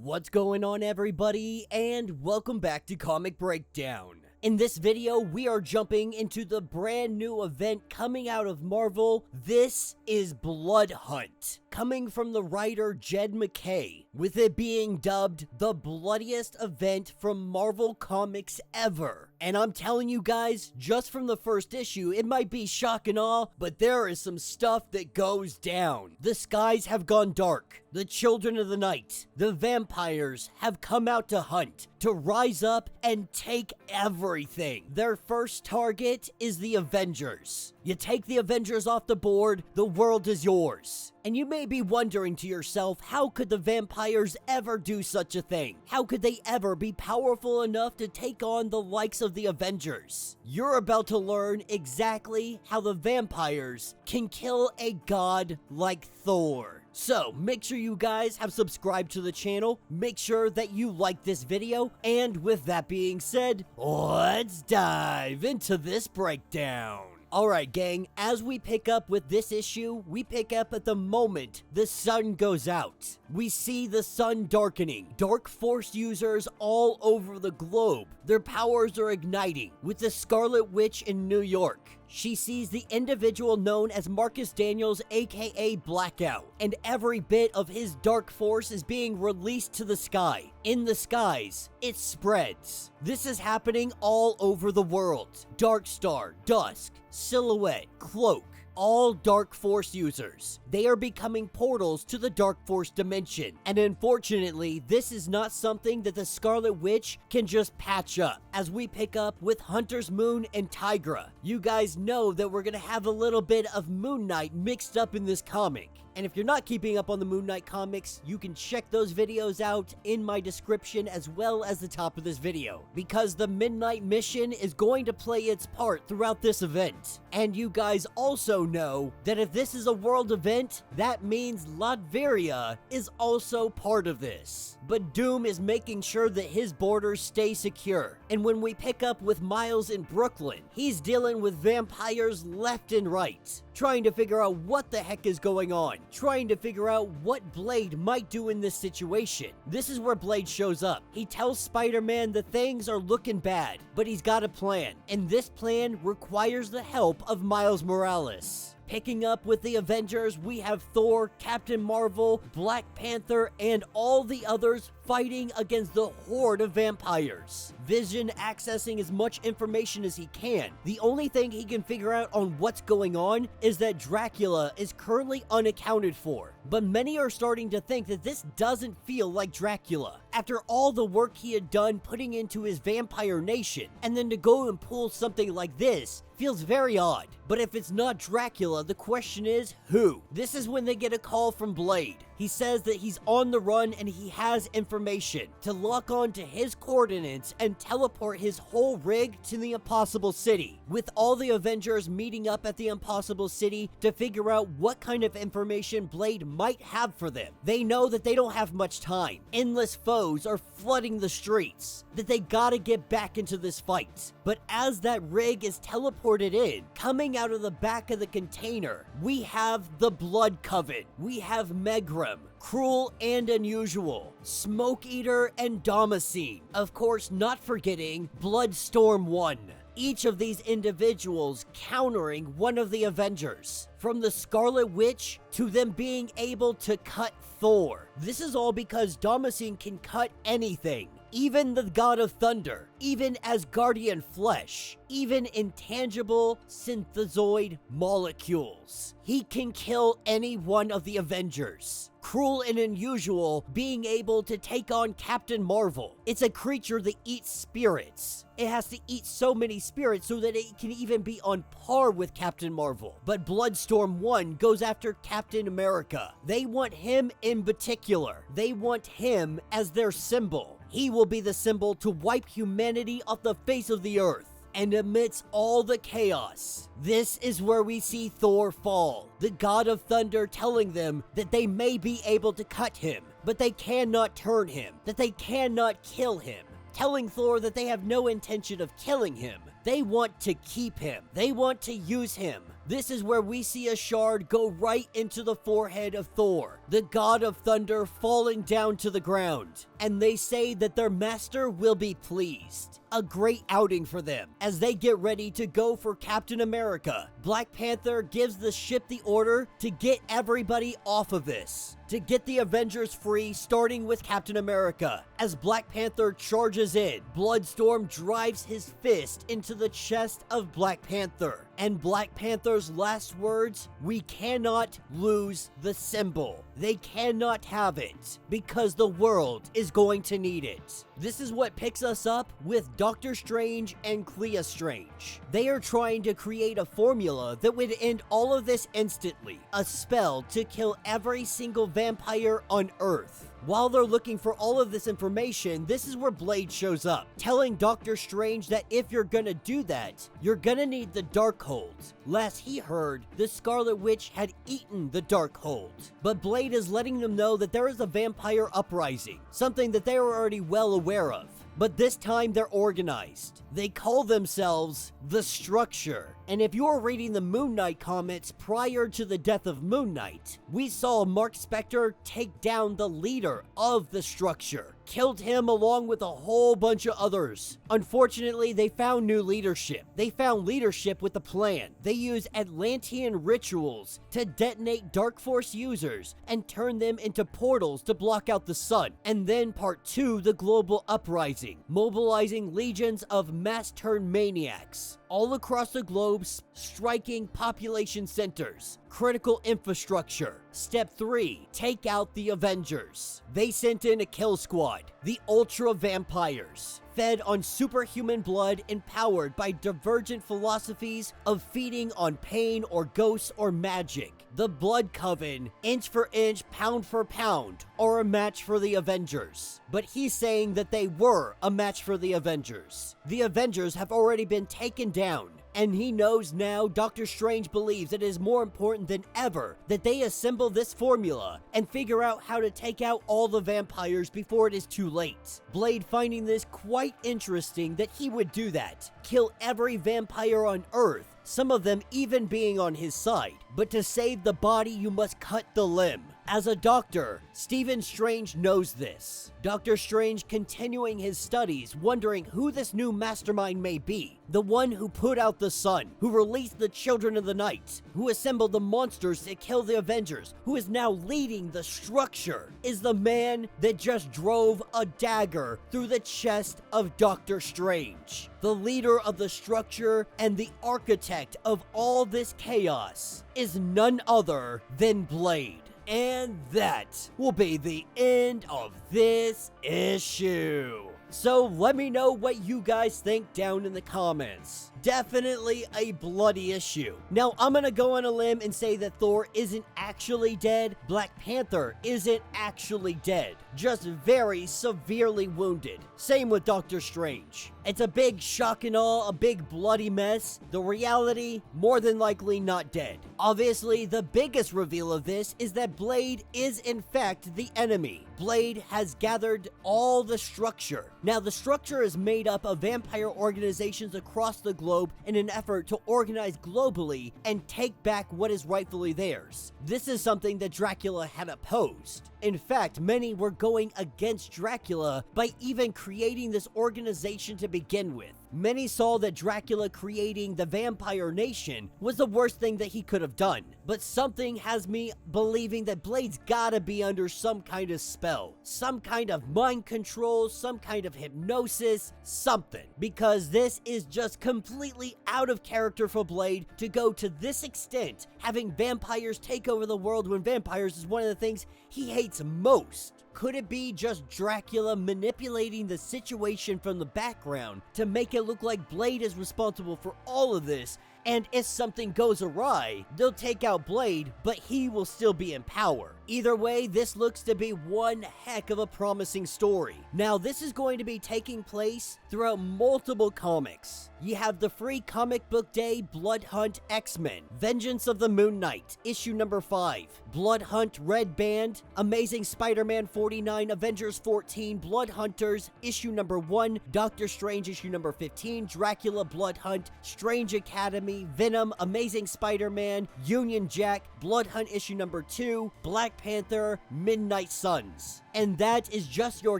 What's going on, everybody, and welcome back to Comic Breakdown. In this video, we are jumping into the brand new event coming out of Marvel. This is Blood Hunt, coming from the writer Jed MacKay, with it being dubbed the bloodiest event from Marvel Comics ever. And I'm telling you guys, just from the first issue, it might be shock and awe, but there is some stuff that goes down. The skies have gone dark. The children of the night, the vampires, have come out to hunt, to rise up and take everything. Their first target is the Avengers. You take the Avengers off the board, the world is yours. And you may be wondering to yourself, how could the vampires ever do such a thing? How could they ever be powerful enough to take on the likes of the Avengers? You're about to learn exactly how the vampires can kill a god like Thor. So, make sure you guys have subscribed to the channel, make sure that you like this video, and with that being said, let's dive into this breakdown. Alright gang, as we pick up with this issue, we pick up at the moment the sun goes out. We see the sun darkening. Dark Force users all over the globe. Their powers are igniting, with the Scarlet Witch in New York. She sees the individual known as Marcus Daniels, aka Blackout, and every bit of his dark force is being released to the sky. In the skies, it spreads. This is happening all over the world. Darkstar, Dusk, Silhouette, Cloak, all Dark Force users. They are becoming portals to the Dark Force dimension. And unfortunately, this is not something that the Scarlet Witch can just patch up. As we pick up with Hunter's Moon and TIGRA, you guys know that we're gonna have a little bit of Moon Knight mixed up in this comic. And if you're not keeping up on the Moon Knight comics, you can check those videos out in my description as well as the top of this video, because the Midnight Mission is going to play its part throughout this event. And you guys also know that if this is a world event, that means Latveria is also part of this. But Doom is making sure that his borders stay secure. And when we pick up with Miles in Brooklyn, he's dealing with vampires left and right, trying to figure out what the heck is going on, trying to figure out what Blade might do in this situation. This is where Blade shows up. He tells Spider-Man that things are looking bad, but he's got a plan, and this plan requires the help of Miles Morales. Picking up with the Avengers, we have Thor, Captain Marvel, Black Panther, and all the others fighting against the horde of vampires. Vision accessing as much information as he can. The only thing he can figure out on what's going on is that Dracula is currently unaccounted for. But many are starting to think that this doesn't feel like Dracula. After all the work he had done putting into his vampire nation, and then to go and pull something like this feels very odd. But if it's not Dracula, the question is who? This is when they get a call from Blade. He says that he's on the run and he has information to lock on to his coordinates and teleport his whole rig to the Impossible City, with all the Avengers meeting up at the Impossible City to figure out what kind of information Blade might have for them. They know that they don't have much time. Endless foes are flooding the streets, that they gotta get back into this fight. But as that rig is teleported in, coming out of the back of the container, we have the Blood Coven. We have Megram, Cruel and Unusual, Smoke Eater, and Damascene. Of course, not forgetting Bloodstorm 1. Each of these individuals countering one of the Avengers, from the Scarlet Witch to them being able to cut Thor. This is all because Damascene can cut anything. Even the God of Thunder, even Asgardian flesh, even intangible synthezoid molecules. He can kill any one of the Avengers. Cruel and Unusual being able to take on Captain Marvel. It's a creature that eats spirits. It has to eat so many spirits so that it can even be on par with Captain Marvel. But Bloodstorm 1 goes after Captain America. They want him in particular. They want him as their symbol. He will be the symbol to wipe humanity off the face of the earth. And amidst all the chaos, this is where we see Thor fall, the God of Thunder telling them that they may be able to cut him, but they cannot turn him, that they cannot kill him, telling Thor that they have no intention of killing him. They want to keep him. They want to use him. This is where we see a shard go right into the forehead of Thor, the god of thunder, falling down to the ground. And they say that their master will be pleased. A great outing for them as they get ready to go for Captain America. Black Panther gives the ship the order to get everybody off of this, to get the Avengers free, starting with Captain America. As Black Panther charges in, Bloodstorm drives his fist into the chest of Black Panther. And Black Panther's last words, "We cannot lose the symbol." They cannot have it because the world is going to need it. This is what picks us up with Doctor Strange and Clea Strange. They are trying to create a formula that would end all of this instantly. A spell to kill every single vampire on Earth. While they're looking for all of this information, this is where Blade shows up, telling Doctor Strange that if you're gonna do that, you're gonna need the Darkhold. Last he heard, the Scarlet Witch had eaten the Darkhold. But Blade is letting them know that there is a vampire uprising, something that they are already well aware of. But this time they're organized. They call themselves the Structure. And if you're reading the Moon Knight comics prior to the death of Moon Knight, we saw Mark Spector take down the leader of the Structure. Killed him along with a whole bunch of others. Unfortunately, they found new leadership. They found leadership with a plan. They use Atlantean rituals to detonate Dark Force users and turn them into portals to block out the sun. And then part 2, the global uprising, mobilizing legions of mass-turned maniacs all across the globe, striking population centers, critical infrastructure. Step 3, take out the Avengers. They sent in a kill squad, the Ultra Vampires, fed on superhuman blood and powered by divergent philosophies of feeding on pain or ghosts or magic. The Blood Coven, inch for inch, pound for pound, are a match for the Avengers. But he's saying that they were a match for the Avengers. The Avengers have already been taken down. And he knows now, Doctor Strange believes it is more important than ever that they assemble this formula and figure out how to take out all the vampires before it is too late. Blade finding this quite interesting that he would do that. Kill every vampire on Earth, some of them even being on his side. But to save the body, you must cut the limb. As a doctor, Stephen Strange knows this. Doctor Strange continuing his studies, wondering who this new mastermind may be. The one who put out the sun, who released the Children of the Night, who assembled the monsters to kill the Avengers, who is now leading the Structure, is the man that just drove a dagger through the chest of Doctor Strange. The leader of the Structure and the architect of all this chaos is none other than Blade. And that will be the end of this issue. So let me know what you guys think down in the comments. Definitely a bloody issue. Now, I'm gonna go on a limb and say that Thor isn't actually dead. Black Panther isn't actually dead. Just very severely wounded. Same with Doctor Strange. It's a big shock and awe, a big bloody mess. The reality, more than likely not dead. Obviously, the biggest reveal of this is that Blade is in fact the enemy. Blade has gathered all the Structure. Now, the Structure is made up of vampire organizations across the globe in an effort to organize globally and take back what is rightfully theirs. This is something that Dracula had opposed. In fact, many were going against Dracula by even creating this organization to begin with. Many saw that Dracula creating the Vampire Nation was the worst thing that he could have done. But something has me believing that Blade's gotta be under some kind of spell. Some kind of mind control, some kind of hypnosis, something. Because this is just completely out of character for Blade to go to this extent, having vampires take over the world when vampires is one of the things he hates most. Could it be just Dracula manipulating the situation from the background to make it look like Blade is responsible for all of this? And if something goes awry, they'll take out Blade, but he will still be in power. Either way, this looks to be one heck of a promising story. Now, this is going to be taking place throughout multiple comics. You have the free comic book day Blood Hunt X-Men, Vengeance of the Moon Knight, issue number 5, Blood Hunt Red Band, Amazing Spider-Man 49, Avengers 14, Blood Hunters, issue number 1, Doctor Strange, issue number 15, Dracula Blood Hunt, Strange Academy, Spidey, Venom, Amazing Spider-Man, Union Jack, Blood Hunt issue number 2, Black Panther, Midnight Suns. And that is just your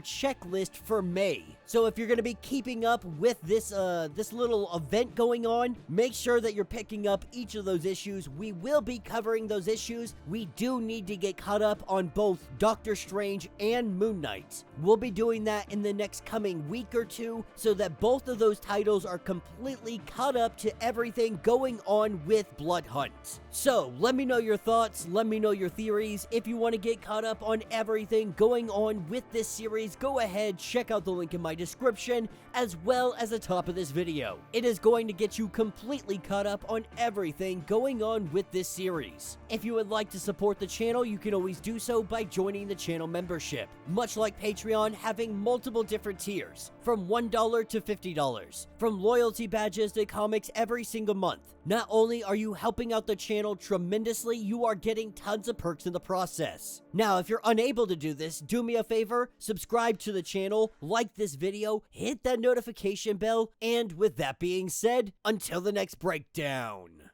checklist for May. So if you're going to be keeping up with this little event going on, make sure that you're picking up each of those issues. We will be covering those issues. We do need to get caught up on both Doctor Strange and Moon Knight. We'll be doing that in the next coming week or two so that both of those titles are completely caught up to everything going on with Blood Hunt. So let me know your thoughts, let me know your theories. If you want to get caught up on everything going on with this series, go ahead, check out the link in my description as well as the top of this video. It is going to get you completely caught up on everything going on with this series. If you would like to support the channel, you can always do so by joining the channel membership. Much like Patreon, having multiple different tiers, from $1 to $50, from loyalty badges to comics every single month. Not only are you helping out the channel tremendously, you are getting tons of perks in the process. Now, if you're unable to do this, do me a favor, subscribe to the channel, like this video, hit that notification bell, and with that being said, until the next breakdown.